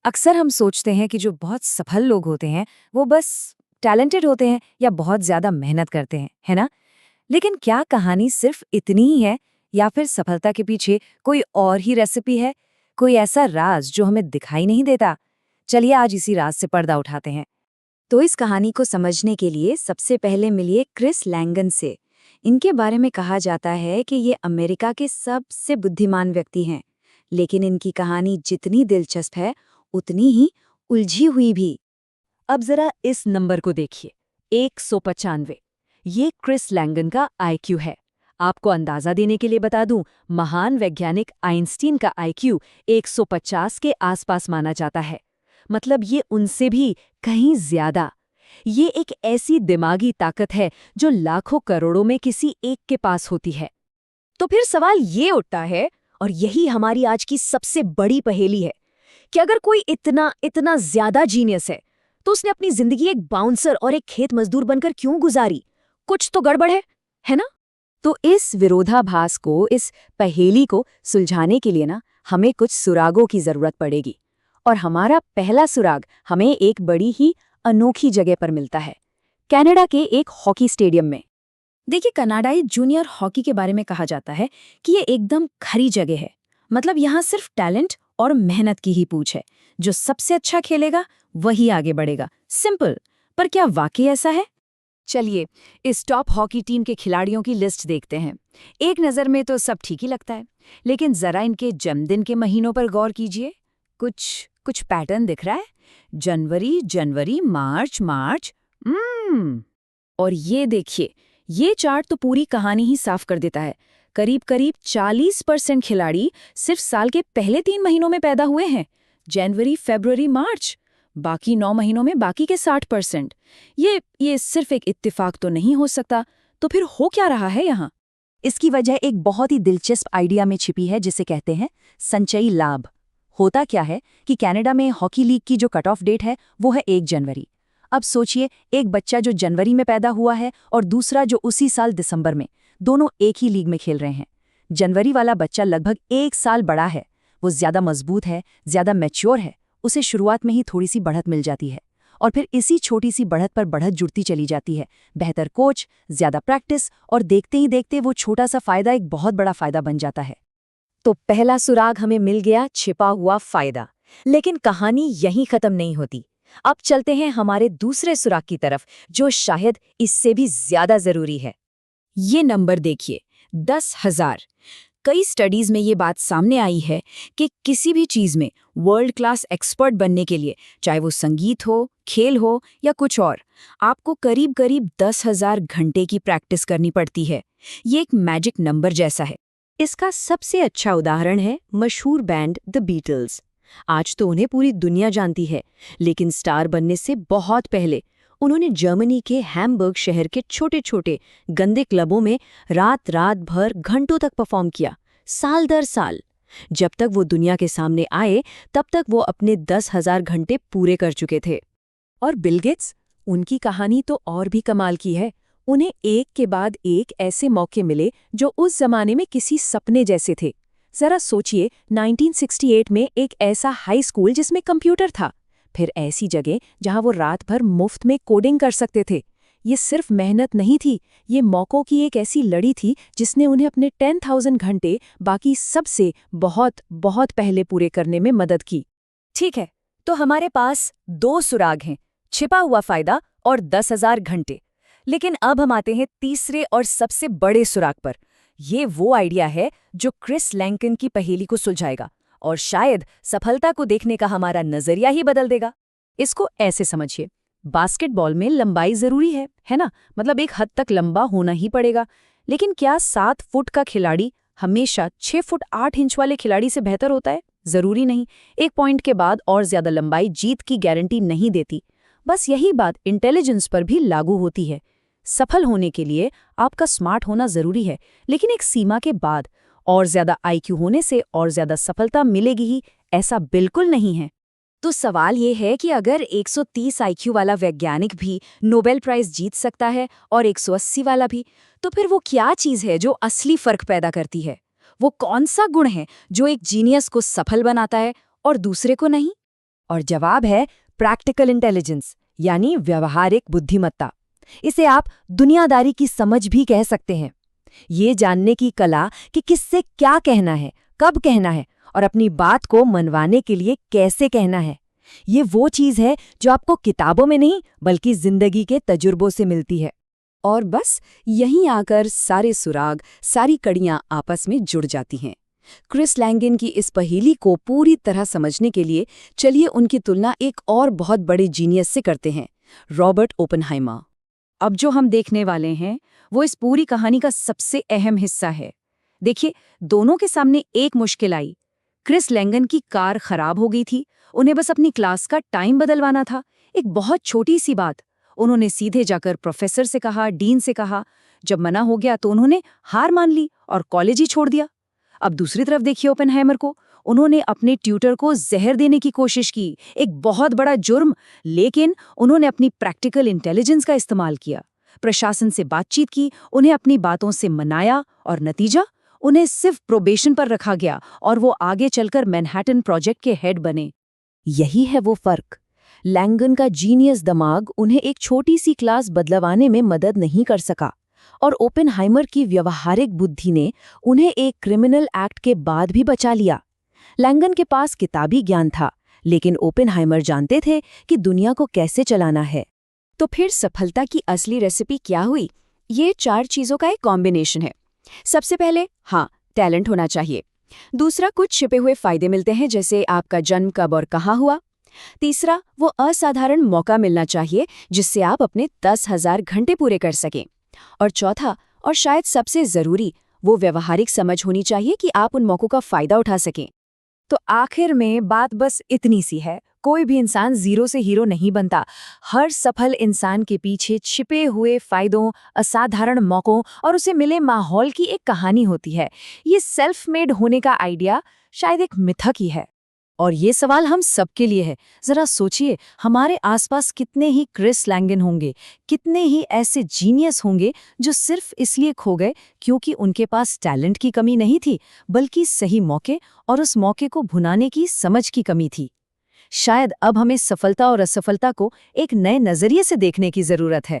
अक्सर हम सोचते हैं कि जो बहुत सफल लोग होते हैं वो बस टैलेंटेड होते हैं या बहुत ज्यादा मेहनत करते हैं, है ना? लेकिन क्या कहानी सिर्फ इतनी ही है या फिर सफलता के पीछे कोई और ही रेसिपी है? कोई ऐसा राज जो हमें दिखाई नहीं देता? चलिए आज इसी राज से पर्दा उठाते हैं। तो इस कहानी को समझने के लिए सबसे पहले मिलिए क्रिस लैंगन से। इनके बारे में कहा जाता है कि ये अमेरिका के सबसे बुद्धिमान व्यक्ति हैं, लेकिन इनकी कहानी जितनी दिलचस्प है उतनी ही उलझी हुई भी। अब जरा इस नंबर को देखिए, 195। ये क्रिस लैंगन का आईक्यू है। आपको अंदाजा देने के लिए बता दूं, महान वैज्ञानिक आइंस्टीन का आईक्यू 150 के आसपास माना जाता है। मतलब ये उनसे भी कहीं ज्यादा। ये एक ऐसी दिमागी ताकत है जो लाखों करोड़ों में किसी एक के पास होती है। तो फिर सवाल ये उठता है, और यही हमारी आज की सबसे बड़ी पहेली है, कि अगर कोई इतना इतना ज्यादा जीनियस है तो उसने अपनी जिंदगी एक बाउंसर और एक खेत मजदूर बनकर क्यों गुजारी? कुछ तो गड़बड़ है ना? तो इस विरोधाभास को, इस पहेली को सुलझाने के लिए हमें कुछ सुरागों की जरूरत पड़ेगी। और हमारा पहला सुराग हमें एक बड़ी ही अनोखी जगह पर मिलता है, कनाडा के एक हॉकी स्टेडियम में। देखिए, कनाडाई जूनियर हॉकी के बारे में कहा जाता है कि ये एकदम खरी जगह है। मतलब यहाँ सिर्फ टैलेंट और मेहनत की ही पूछ है। जो सबसे अच्छा खेलेगा वही आगे बढ़ेगा। सिंपल। पर क्या वाकई ऐसा है? चलिए इस टॉप हॉकी टीम के खिलाड़ियों की लिस्ट देखते हैं। एक नज़र में तो सब ठीक ही लगता है, लेकिन जरा इनके जन्मदिन के महीनों पर गौर कीजिए। कुछ कुछ पैटर्न दिख रहा है। जनवरी जनवरी, मार्च मार्च। और ये देखिए, ये चार्ट तो पूरी कहानी ही साफ कर देता है। करीब करीब 40% खिलाड़ी सिर्फ साल के पहले 3 महीनों में पैदा हुए हैं। जनवरी, फरवरी, मार्च। बाकी 9 महीनों में बाकी के 60%। ये सिर्फ एक इत्तेफाक तो नहीं हो सकता। तो फिर हो क्या रहा है यहाँ? इसकी वजह एक बहुत ही दिलचस्प आइडिया में छिपी है, जिसे कहते हैं संचयी लाभ। होता क्या है कि कनाडा में हॉकी लीग की जो कट ऑफ डेट है वो है 1 जनवरी। अब सोचिए, एक बच्चा जो जनवरी में पैदा हुआ है और दूसरा जो उसी साल दिसंबर में, दोनों एक ही लीग में खेल रहे हैं। जनवरी वाला बच्चा लगभग 1 साल बड़ा है। वो ज्यादा मजबूत है, ज्यादा मैच्योर है। उसे शुरुआत में ही थोड़ी सी बढ़त मिल जाती है और फिर इसी छोटी सी बढ़त पर बढ़त जुड़ती चली जाती है। बेहतर कोच, ज्यादा प्रैक्टिस, और देखते ही देखते वो छोटा सा फायदा एक बहुत बड़ा फायदा बन जाता है। तो पहला सुराग हमें मिल गया, छिपा हुआ फायदा। लेकिन कहानी यहीं खत्म नहीं होती। अब चलते हैं हमारे दूसरे सुराग की तरफ, जो शायद इससे भी ज्यादा जरूरी है। ये नंबर देखिए, 10,000। कई स्टडीज में ये बात सामने आई है कि किसी भी चीज में वर्ल्ड क्लास एक्सपर्ट बनने के लिए, चाहे वो संगीत हो, खेल हो या कुछ और, आपको करीब करीब 10,000 घंटे की प्रैक्टिस करनी पड़ती है। ये एक मैजिक नंबर जैसा है। इसका सबसे अच्छा उदाहरण है मशहूर बैंड द बीटल्स। आज तो उन्हें पूरी दुनिया जानती है, लेकिन स्टार बनने से बहुत पहले उन्होंने जर्मनी के हैम्बर्ग शहर के छोटे छोटे गंदे क्लबों में रात रात भर घंटों तक परफॉर्म किया, साल दर साल। जब तक वो दुनिया के सामने आए, तब तक वो अपने 10,000 घंटे पूरे कर चुके थे। और बिल गेट्स, उनकी कहानी तो और भी कमाल की है। उन्हें एक के बाद एक ऐसे मौके मिले जो उस जमाने में किसी सपने जैसे थे। जरा सोचिए, 1968 में एक ऐसा हाई स्कूल जिसमें कंप्यूटर था, फिर ऐसी जगह जहां वो रात भर मुफ्त में कोडिंग कर सकते थे। ये सिर्फ मेहनत नहीं थी, ये मौकों की एक ऐसी लड़ी थी जिसने उन्हें अपने 10,000 घंटे बाकी सबसे बहुत बहुत पहले पूरे करने में मदद की। ठीक है, तो हमारे पास 2 सुराग हैं, छिपा हुआ फायदा और 10,000 घंटे। लेकिन अब हम आते हैं तीसरे और सबसे बड़े सुराग पर। ये वो आइडिया है जो क्रिस लैंगन की पहेली को सुलझाएगा और शायद सफलता को देखने का हमारा नजरिया ही बदल देगा। इसको ऐसे समझिए, बास्केटबॉल में लंबाई जरूरी है ना? मतलब एक हद तक लंबा होना ही पड़ेगा। लेकिन क्या 7 फुट का खिलाड़ी हमेशा 6 फुट 8 इंच वाले खिलाड़ी से बेहतर होता है? जरूरी नहीं। एक पॉइंट के बाद और ज्यादा लंबाई जीत की गारंटी नहीं देती। बस यही बात इंटेलिजेंस पर भी लागू होती है। सफल होने के लिए आपका स्मार्ट होना जरूरी है, लेकिन एक सीमा के बाद। और ज्यादा आईक्यू होने से और ज्यादा सफलता मिलेगी ही, ऐसा बिल्कुल नहीं है। तो सवाल ये है कि अगर 130 आईक्यू वाला वैज्ञानिक भी नोबेल प्राइज जीत सकता है और 180 वाला भी, तो फिर वो क्या चीज़ है जो असली फर्क पैदा करती है? वो कौन सा गुण है जो एक जीनियस को सफल बनाता है और दूसरे को नहीं? और जवाब है प्रैक्टिकल इंटेलिजेंस, यानी व्यवहारिक बुद्धिमत्ता। इसे आप दुनियादारी की समझ भी कह सकते हैं। ये जानने की कला कि किससे क्या कहना है, कब कहना है और अपनी बात को मनवाने के लिए कैसे कहना है। ये वो चीज़ है जो आपको किताबों में नहीं बल्कि जिंदगी के तजुर्बों से मिलती है। और बस यहीं आकर सारे सुराग, सारी कड़ियां आपस में जुड़ जाती हैं। क्रिस लैंगन की इस पहेली को पूरी तरह समझने के लिए चलिए उनकी तुलना एक और बहुत बड़े जीनियस से करते हैं, रॉबर्ट ओपेनहाइमर। अब जो हम देखने वाले हैं वो इस पूरी कहानी का सबसे अहम हिस्सा है। देखिए, दोनों के सामने एक मुश्किल आई। क्रिस लैंगन की कार खराब हो गई थी, उन्हें बस अपनी क्लास का टाइम बदलवाना था। एक बहुत छोटी सी बात। उन्होंने सीधे जाकर प्रोफेसर से कहा, डीन से कहा। जब मना हो गया तो उन्होंने हार मान ली और कॉलेज ही छोड़ दिया। अब दूसरी तरफ देखिए ओपेनहाइमर को। उन्होंने अपने ट्यूटर को जहर देने की कोशिश की, एक बहुत बड़ा जुर्म, लेकिन उन्होंने अपनी प्रैक्टिकल इंटेलिजेंस का इस्तेमाल किया। प्रशासन से बातचीत की, उन्हें अपनी बातों से मनाया और नतीजा, उन्हें सिर्फ प्रोबेशन पर रखा गया और वो आगे चलकर मैनहट्टन प्रोजेक्ट के हेड बने। यही है वो फर्क। लैंगन का जीनियस दिमाग उन्हें एक छोटी सी क्लास बदलवाने में मदद नहीं कर सका और ओपेनहाइमर की व्यवहारिक बुद्धि ने उन्हें एक क्रिमिनल एक्ट के बाद भी बचा लिया। लैंगन के पास किताबी ज्ञान था, लेकिन ओपेनहाइमर जानते थे कि दुनिया को कैसे चलाना है। तो फिर सफलता की असली रेसिपी क्या हुई? ये 4 चीज़ों का एक कॉम्बिनेशन है। सबसे पहले, टैलेंट होना चाहिए। दूसरा, कुछ छिपे हुए फायदे मिलते हैं, जैसे आपका जन्म कब और कहाँ हुआ। तीसरा, वो असाधारण मौका मिलना चाहिए जिससे आप अपने 10,000 घंटे पूरे कर सकें। और चौथा, और शायद सबसे ज़रूरी, वो व्यवहारिक समझ होनी चाहिए कि आप उन मौक़ों का फ़ायदा उठा सकें। तो आखिर में बात बस इतनी सी है, कोई भी इंसान ज़ीरो से हीरो नहीं बनता। हर सफल इंसान के पीछे छिपे हुए फ़ायदों, असाधारण मौक़ों और उसे मिले माहौल की एक कहानी होती है। ये सेल्फ मेड होने का आइडिया शायद एक मिथक ही है। और ये सवाल हम सबके लिए है। जरा सोचिए, हमारे आसपास कितने ही क्रिस लैंगन होंगे, कितने ही ऐसे जीनियस होंगे जो सिर्फ इसलिए खो गए क्योंकि उनके पास टैलेंट की कमी नहीं थी, बल्कि सही मौके और उस मौके को भुनाने की समझ की कमी थी। शायद अब हमें सफलता और असफलता को एक नए नजरिए से देखने की जरूरत है।